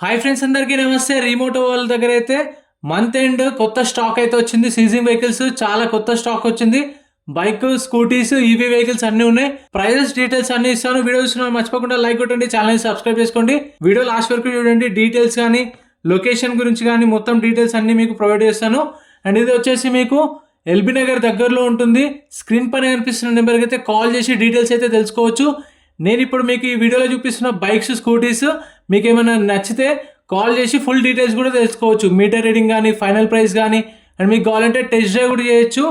Hi friends, అందరికీ నమస్తే. రీమోటో వాళ్ళ దగ్గర అయితే మంత్ ఎండ్ కొత్త స్టాక్ అయితే వచ్చింది. సీజింగ్ వెహికల్స్ చాలా కొత్త స్టాక్ వచ్చింది. బైక్, స్కూటీస్, ఈవీ వెహికల్స్ అన్నీ ఉన్నాయి. ప్రైజెస్ డీటెయిల్స్ అన్ని ఇస్తాను. వీడియో చూసిన మర్చిపోకుండా లైక్ కొట్టండి, ఛానల్ సబ్స్క్రైబ్ చేసుకోండి. వీడియో లాస్ట్ వరకు చూడండి. డీటెయిల్స్ కానీ లొకేషన్ గురించి కానీ మొత్తం డీటెయిల్స్ అన్ని మీకు ప్రొవైడ్ చేస్తాను. అండ్ ఇది వచ్చేసి మీకు ఎల్బీ నగర్ దగ్గరలో ఉంటుంది. స్క్రీన్ పైన కనిపిస్తున్న నెంబర్కి అయితే కాల్ చేసి డీటెయిల్స్ అయితే తెలుసుకోవచ్చు. నేను ఇప్పుడు మీకు ఈ వీడియోలో చూపిస్తున్న బైక్స్, స్కూటీస్ మీకు ఏమైనా నచ్చితే కాల్ చేసి ఫుల్ డీటెయిల్స్ కూడా తెలుసుకోవచ్చు. మీటర్ రీడింగ్ కానీ, ఫైనల్ ప్రైస్ కానీ, అండ్ మీకు కావాలంటే టెస్ట్ డ్రైవ్ కూడా చేయొచ్చు.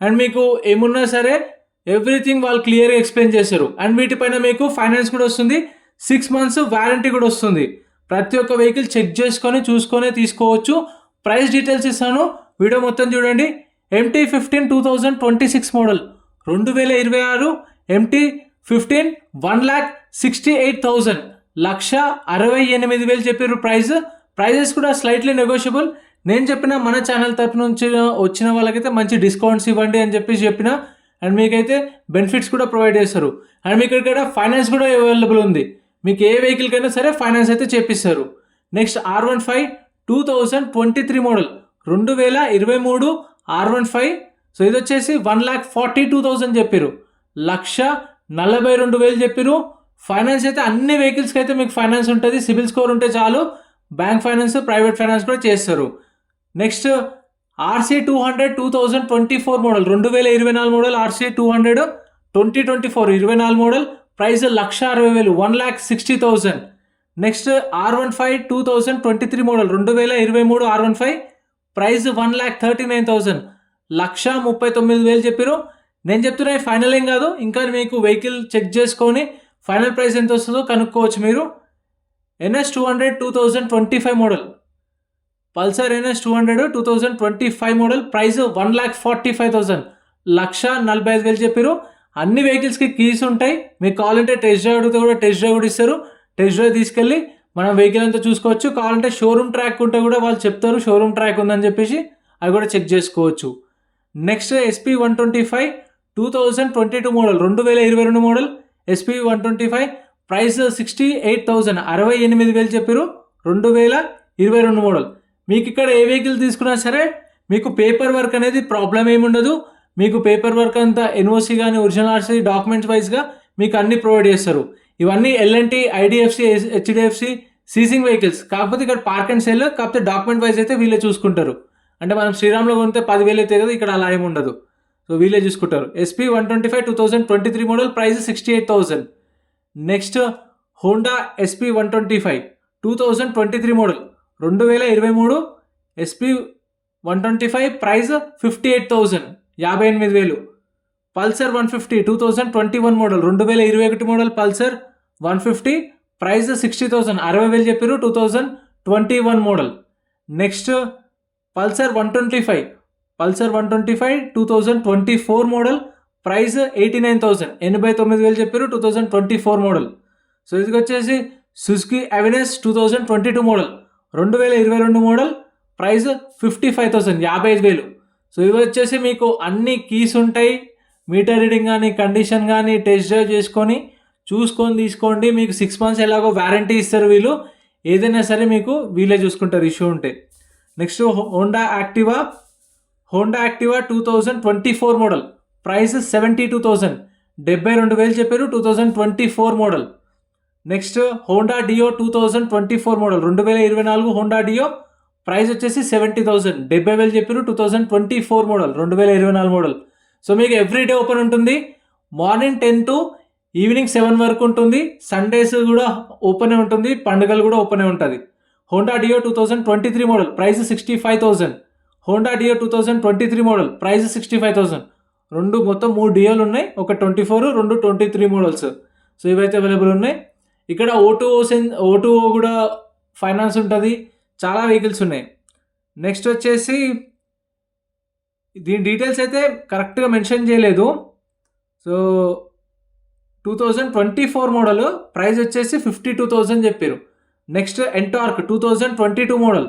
అండ్ మీకు ఏమున్నా సరే ఎవ్రీథింగ్ వాళ్ళు క్లియర్గా ఎక్స్ప్లెయిన్ చేస్తారు. అండ్ వీటిపైన మీకు ఫైనాన్స్ కూడా వస్తుంది. 6 months వారంటీ కూడా వస్తుంది. ప్రతి ఒక్క వెహికల్ చెక్ చేసుకొని చూసుకొని తీసుకోవచ్చు. ప్రైస్ డీటెయిల్స్ ఇస్తాను, వీడియో మొత్తం చూడండి. MT-15 2026 మోడల్ 2026 MT-15 1,68,000 1,68,000 చెప్పారు ప్రైజెస్ కూడా స్లైట్లీ నెగోషియబుల్. నేను చెప్పిన మన ఛానల్ తరపు నుంచి వచ్చిన వాళ్ళకైతే మంచి డిస్కౌంట్స్ ఇవ్వండి అని చెప్పిన. అండ్ మీకైతే బెనిఫిట్స్ కూడా ప్రొవైడ్ చేస్తారు. అండ్ మీకు ఇక్కడ ఫైనాన్స్ కూడా అవైలబుల్ ఉంది. మీకు ఏ వెహికల్కైనా సరే ఫైనాన్స్ అయితే చేపిస్తారు. Next R15 2023 model 2023 R15. So ఇది వచ్చేసి 1,42,000 చెప్పారు. 1,42,000 చెప్పారు. ఫైనాన్స్ అయితే అన్ని వెహికల్స్కి అయితే మీకు ఫైనాన్స్ ఉంటుంది. సిబిల్ స్కోర్ ఉంటే చాలు. బ్యాంక్ ఫైనాన్స్, ప్రైవేట్ ఫైనాన్స్ కూడా చేస్తారు. Next RC200 2024 model 2024 model RC200 2024 24 model price 1,60,000 1,60,000. Next R15 2023 model 2023 R15 price 1,39,000 1,39,000 చెప్పారు. నేను చెప్తున్నా ఫైనల్ ఏం కాదు, ఇంకా మీకు వెహికల్ చెక్ చేసుకొని ఫైనల్ ప్రైస్ ఎంత వస్తుందో కనుక్కోవచ్చు మీరు. NS200 2025 model Pulsar NS200 2025 model price 1,45,000 1,45,000 చెప్పారు. అన్ని వెహికల్స్కి కీస్ ఉంటాయి. మీకు కావాలంటే టెస్ట్ డ్రైవ్ అడిగితే కూడా టెస్ట్ డ్రైవ్ కూడా ఇస్తారు. టెస్ట్ డ్రైవ్ తీసుకెళ్ళి మనం వెహికల్ అంతా చూసుకోవచ్చు. కావాలంటే షోరూమ్ ట్రాక్ ఉంటే కూడా వాళ్ళు చెప్తారు షోరూమ్ ట్రాక్ ఉందని చెప్పేసి, అవి కూడా చెక్ చేసుకోవచ్చు. Next SP125 2022 model 2022 model SP125 price 68,000 68,000 చెప్పారు. 2022 మోడల్. మీకు ఇక్కడ ఏ వెహికల్ తీసుకున్నా సరే మీకు పేపర్ వర్క్ అనేది ప్రాబ్లం ఏమి ఉండదు. మీకు పేపర్ వర్క్ అంతా NOC కానీ, ఒరిజినల్ RC డాక్యుమెంట్స్ వైజ్గా మీకు అన్ని ప్రొవైడ్ చేస్తారు. ఇవన్నీ L&T, IDFC, HDFC seizing vehicles. కాకపోతే ఇక్కడ పార్క్ అండ్ సేల్, కాకపోతే డాక్యుమెంట్ వైజ్ అయితే వీళ్ళే చూసుకుంటారు. అంటే మనం శ్రీరామ్లో కొంటే 10,000 అయితే కదా, ఇక్కడ అలా ఏమి ఉండదు. సో వీళ్ళే చూసుకుంటారు. SP125 2023 model price 68,000. Next Honda SP125 2023 model 2023 SP125 price 58,000 58,000. Pulsar 150 2021 model 2021 model Pulsar 150 price 60,000 60,000 చెప్పారు. 2021 model. Next Pulsar 125 2024 model price 89,000 89,000 చెప్పారు. 2024 మోడల్. సో ఇది వచ్చేసి Suzuki Avenis 2022 model 2022 model price 55,000 55,000. So ఇవి వచ్చేసి మీకు అన్ని కీస్ ఉంటాయి. మీటర్ రీడింగ్ కానీ, కండిషన్ కానీ టెస్ట్ డ్రైవ్ చేసుకొని చూసుకొని తీసుకోండి. మీకు 6 months ఎలాగో వారంటీ ఇస్తారు వీళ్ళు. ఏదైనా సరే మీకు వీళ్ళే చూసుకుంటారు ఇష్యూ ఉంటే. Next Honda Activa 2024 model price 72,000 72,000 చెప్పారు. 2024 మోడల్. నెక్స్ట్ హోండా డియో 2024 మోడల్ 2024 హోండా డియో ప్రైస్ వచ్చేసి 70,000 70,000 చెప్పారు. 2024 మోడల్ 2024 మోడల్. సో మీకు ఎవ్రీడే ఓపెన్ ఉంటుంది. మార్నింగ్ 10 to ఈవినింగ్ 7 వరకు ఉంటుంది. సండేస్ కూడా ఓపెనే ఉంటుంది, పండుగలు కూడా ఓపెనే ఉంటుంది. హోండా డియో 2023 మోడల్ ప్రైస్ 65,000. హోండా డియో 2023 మోడల్ ప్రైస్ 65,000. మొత్తం 3 డియోలు ఉన్నాయి. ఒక 24, 2 23 మోడల్స్. సో ఇవైతే అవైలబుల్ ఉన్నాయి. ఇక్కడ O2O కూడా ఫైనాన్స్ ఉంటుంది. చాలా వెహికల్స్ ఉన్నాయి. నెక్స్ట్ వచ్చేసి దీని డీటెయిల్స్ అయితే కరెక్ట్గా మెన్షన్ చేయలేదు. సో 2024 మోడల్ ప్రైస్ వచ్చేసి 52,000 చెప్పారు. నెక్స్ట్ ఎంటార్క్ 2022 మోడల్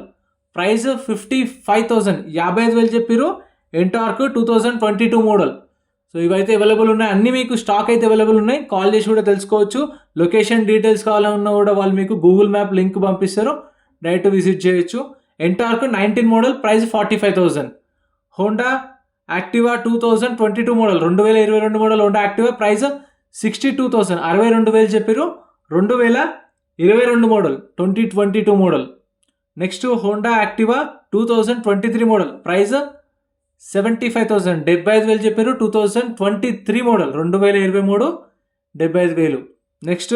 ప్రైస్ 55,000 55,000 చెప్పారు. NTorq 2022 model. సో ఇవైతే అవైలబుల్ ఉన్నాయి. అన్నీ మీకు స్టాక్ అయితే అవైలబుల్ ఉన్నాయి. కాల్ చేసి కూడా తెలుసుకోవచ్చు. లొకేషన్ డీటెయిల్స్ కావాలన్నా కూడా వాళ్ళు మీకు గూగుల్ మ్యాప్ లింక్ పంపిస్తారు. డైరెక్ట్ విజిట్ చేయొచ్చు. Ntorq 19 model price 45,000. Honda Activa 2022 model 2022 model Honda Activa price 62,000, 62,000 చెప్పారు. 2022 model 2022 model. Next Honda Activa 2023 model price 75,000, 75,000 చెప్పారు. 2023 model 2023 75,000. Next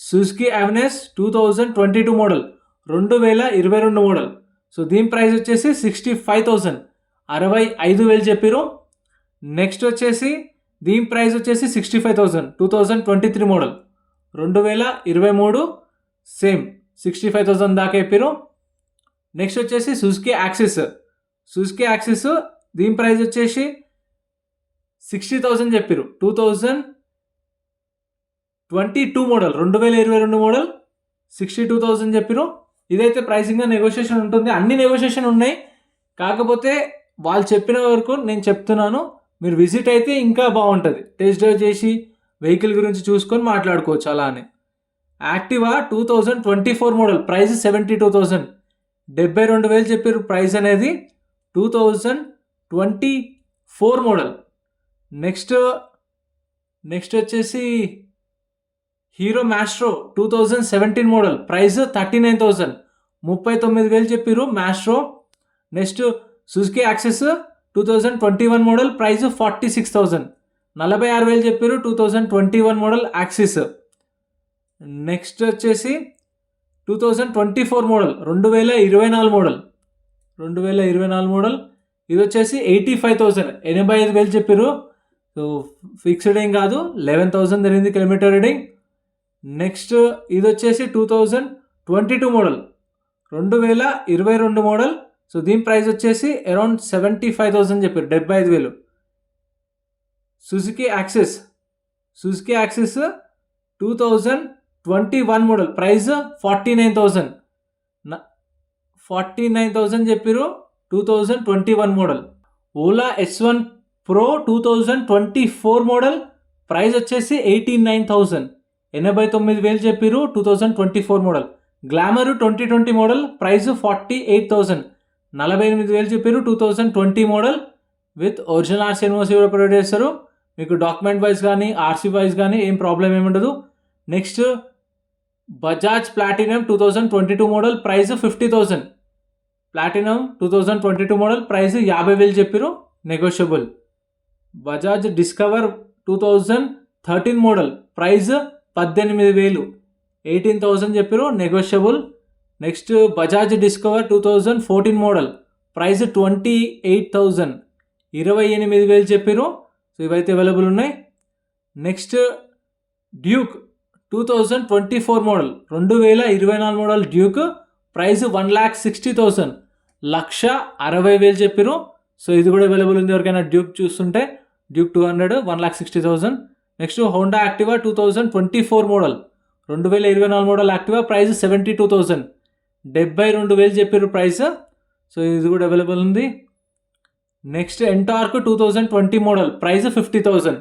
Suzuki Avenis 2022 model 2022 model. So దీని price వచ్చేసి 65,000, 65,000 చెప్పారు. నెక్స్ట్ వచ్చేసి దీని price వచ్చేసి 65,000, 2023 మోడల్ 2023 సేమ్ 65,000 దాకా చెప్పారు. నెక్స్ట్ వచ్చేసి సుజుకి యాక్సిస్, సుజుకి యాక్సిస్ దీని ప్రైస్ వచ్చేసి 60,000 చెప్పారు. 2022 మోడల్ 2022 మోడల్ 62,000 చెప్పారు. ఇదైతే ప్రైసింగ్గా నెగోషియేషన్ ఉంటుంది, అన్ని నెగోషియేషన్ ఉన్నాయి. కాకపోతే వాళ్ళు చెప్పిన వరకు నేను చెప్తున్నాను, మీరు విజిట్ అయితే ఇంకా బాగుంటుంది. టెస్ట్ డ్రైవ్ చేసి వెహికల్ గురించి చూసుకొని మాట్లాడుకోవచ్చు. అలానే యాక్టివా 2024 మోడల్ ప్రైస్ 72,000, 72,000 చెప్పారు ప్రైస్ అనేది. 2024 మోడల్. నెక్స్ట్ వచ్చేసి హీరో మ్యాస్ట్రో 2017 మోడల్ ప్రైస్ 39,000, 39,000 చెప్పారు Maestro. Next Suzuki access 2021 model price 46,000, 46,000 చెప్పారు. 2021 మోడల్ యాక్సిస్. నెక్స్ట్ వచ్చేసి 2024 మోడల్ 2024 మోడల్ 2024 మోడల్ ఇది వచ్చేసి 85,000, 85,000 చెప్పారు. సో ఫిక్స్డ్ ఏం కాదు, 11,000 జరిగింది కిలోమీటర్ రీడింగ్. నెక్స్ట్ ఇది వచ్చేసి 2022 మోడల్ 2022 మోడల్. సో దీని ప్రైస్ వచ్చేసి అరౌండ్ 75,000 చెప్పారు, 75,000. Suzuki access, Suzuki access 2021 model price 49,000, 49,000 చెప్పారు. 2021 model. Ola S1 Pro 2024 model price వచ్చేసి 89,000, 89,000 చెప్పారు. 2024 మోడల్. గ్లామర్ 2020 మోడల్ ప్రైస్ 48,000, 48,000 చెప్పారు. 2020 model with original RC NOC కూడా ప్రొవైడ్ చేస్తారు. మీకు డాక్యుమెంట్ వైజ్ కానీ ఆర్సీ వైజ్ కానీ ఏం ప్రాబ్లం ఏముండదు. Next Bajaj platinum 2022 model price 50,000, platinum 2022 model price 50,000 చెప్పారు, negotiable. Bajaj discover 2013 model price 18,000, 18,000 చెప్పారు, negotiable. Next Bajaj discover 2014 model price 28,000, 28,000 చెప్పారు. సో ఇవైతే అవైలబుల్ ఉన్నాయి. Next Duke 2024 model 2024 model Duke price 1,60,000, 1,60,000 చెప్పారు. సో ఇది కూడా అవైలబుల్ ఉంది ఎవరికైనా డ్యూక్ చూస్తుంటే. Duke 200 1,60,000. Next Honda Activa 2024 model 2024 model Activa price 72,000, 72,000 చెప్పారు ప్రైస్. సో ఇది కూడా అవైలబుల్ ఉంది. Next NTorq 2020 model price 50,000,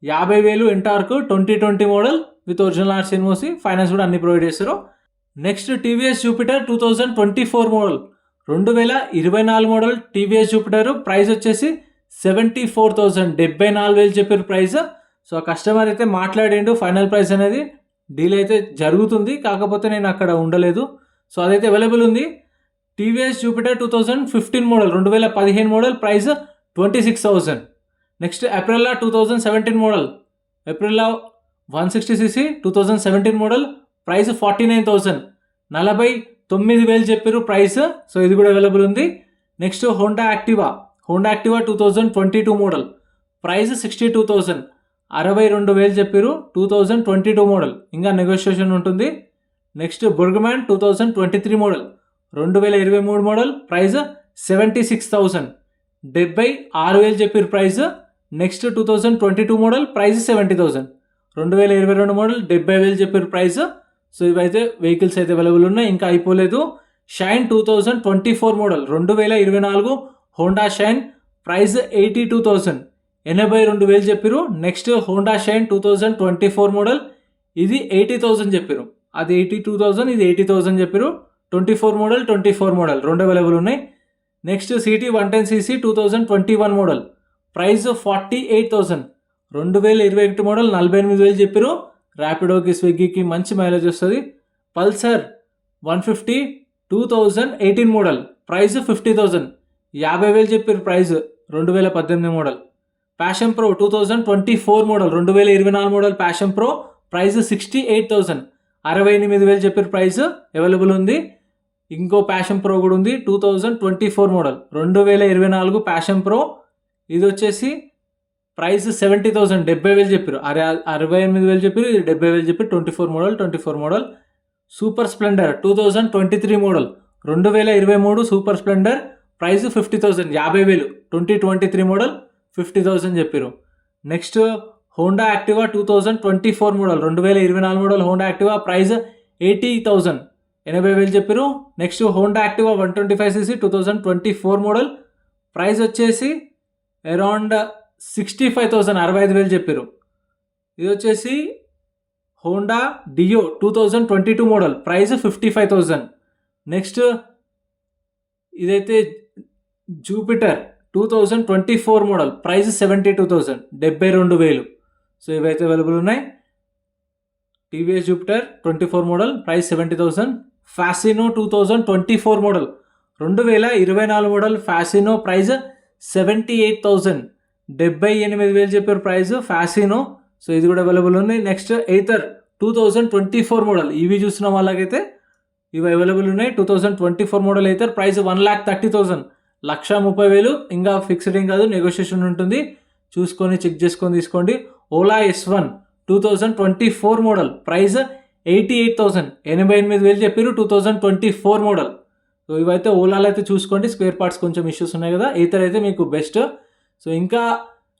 50,000 NTorq 2020 model with original RC NOC, finance కూడా అన్ని ప్రొవైడ్ చేస్తారు. Next TVS Jupiter 2024 model 2024 model TVS Jupiter price వచ్చేసి 74,000, 74,000 చెప్పారు price. So customer అయితే మాట్లాడిండు, ఫైనల్ ప్రైస్ అనేది డీల్ అయితే జరుగుతుంది, కాకపోతే నేను అక్కడ ఉండలేదు. సో అదైతే అవైలబుల్ ఉంది. TVS Jupiter 2015 model 2015 model price 26,000. Next Aprilia 2017 model, Aprilia 160cc 2017 model price 49,000, 49,000 చెప్పారు ప్రైస్. సో ఇది కూడా అవైలబుల్ ఉంది. Next Honda Activa 2022 model price 62,000, 62,000 చెప్పారు. 2022 మోడల్, ఇంకా నెగోషియేషన్ ఉంటుంది. Next Burgman 2023 model 2023 model price 76,000, 76,000 చెప్పారు price. Next 2022 model price 70,000, 2022 model 70,000 చెప్పారు price. So ఇవైతే వెహికల్స్ అయితే అవైలబుల్ ఉన్నాయి, ఇంకా అయిపోలేదు. Shine 2024 model 2024 Honda shine price 82,000, 82,000 చెప్పారు. నెక్స్ట్ హోండా షైన్ 2024 మోడల్ ఇది 80,000 చెప్పారు, అది 82,000, ఇది 80,000 చెప్పారు. 24 మోడల్ రెండు అవైలబుల్ ఉన్నాయి. Next city 110cc 2021 model, price 48,000. 2021 model 48,000 చెప్పారు. ర్యాపిడోకి స్విగ్గీకి మంచి మైలేజ్ వస్తుంది. Pulsar 150 2018 model, price 50,000. 50,000 చెప్పారు price. 2018 model. Passion pro 2024 model, 2024 model passion pro, price 68,000. 68,000 చెప్పారు ప్రైస్. అవైలబుల్ ఉంది. ఇంకో ప్యాషన్ ప్రో కూడా ఉంది 2024 మోడల్, 2024 ప్యాషన్ ప్రో. ఇది వచ్చేసి ప్రైస్ 70,000. 70,000 చెప్పారు. 68,000 చెప్పారు, ఇది 70,000 చెప్పారు. 24 model. Super Splendor 2023 model, 2023 super Splendor, price 50,000. 50,000. 2023 model 50,000 చెప్పారు. Next Honda Activa 2024 model, 2024 model Honda Activa, price 80,000. 80,000 చెప్పారు. Next Honda Activa 125cc 2024 model, price వచ్చేసి అరౌండ్ 65,000. 65,000 చెప్పారు. ఇది వచ్చేసి హోండా డియో 2022 మోడల్, ప్రైస్ 55,000. నెక్స్ట్ ఇదైతే జూపిటర్ 2024 మోడల్, ప్రైస్ 72,000. 72,000. సో ఇవైతే available ఉన్నాయి. TVS Jupiter 24 model, price 70,000. Fascino 2024 model, 2024 model Fascino, price 78,000. 78,000 చెప్పారు price Fascino. So ఇది కూడా అవైలబుల్ ఉంది. నెక్స్ట్ ఎయిథర్ 2024 మోడల్, ఇవి చూసిన వాళ్ళకైతే ఇవి అవైలబుల్ ఉన్నాయి. 2024 మోడల్ ఎయిథర్, ప్రైస్ 1,30,000. 1,30,000. ఇంకా ఫిక్స్డ్ ఏం కాదు, నెగోషియేషన్ ఉంటుంది. చూసుకొని చెక్ చేసుకొని తీసుకోండి. Ola S1 2024 model, price 88,000. 88,000 చెప్పారు. 2024 మోడల్. సో ఇవైతే ఓలాలో అయితే చూసుకోండి. స్పేర్ పార్ట్స్ కొంచెం ఇష్యూస్ ఉన్నాయి కదా, ఎయిథర్ అయితే మీకు బెస్ట్. సో ఇంకా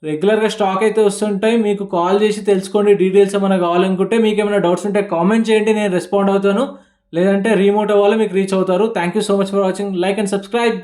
రెగ్యులర్గా స్టాక్ అయితే వస్తుంటాయి. మీకు కాల్ చేసి తెలుసుకోండి డీటెయిల్స్ ఏమైనా కావాలనుకుంటే. మీకు ఏమైనా డౌట్స్ ఉంటే కామెంట్ చేయండి, నేను రెస్పాండ్ అవుతాను. లేదంటే రీమోట్ అవ్వాలి, మీకు రీచ్ అవుతారు. Thank you so much for watching. Like and subscribe.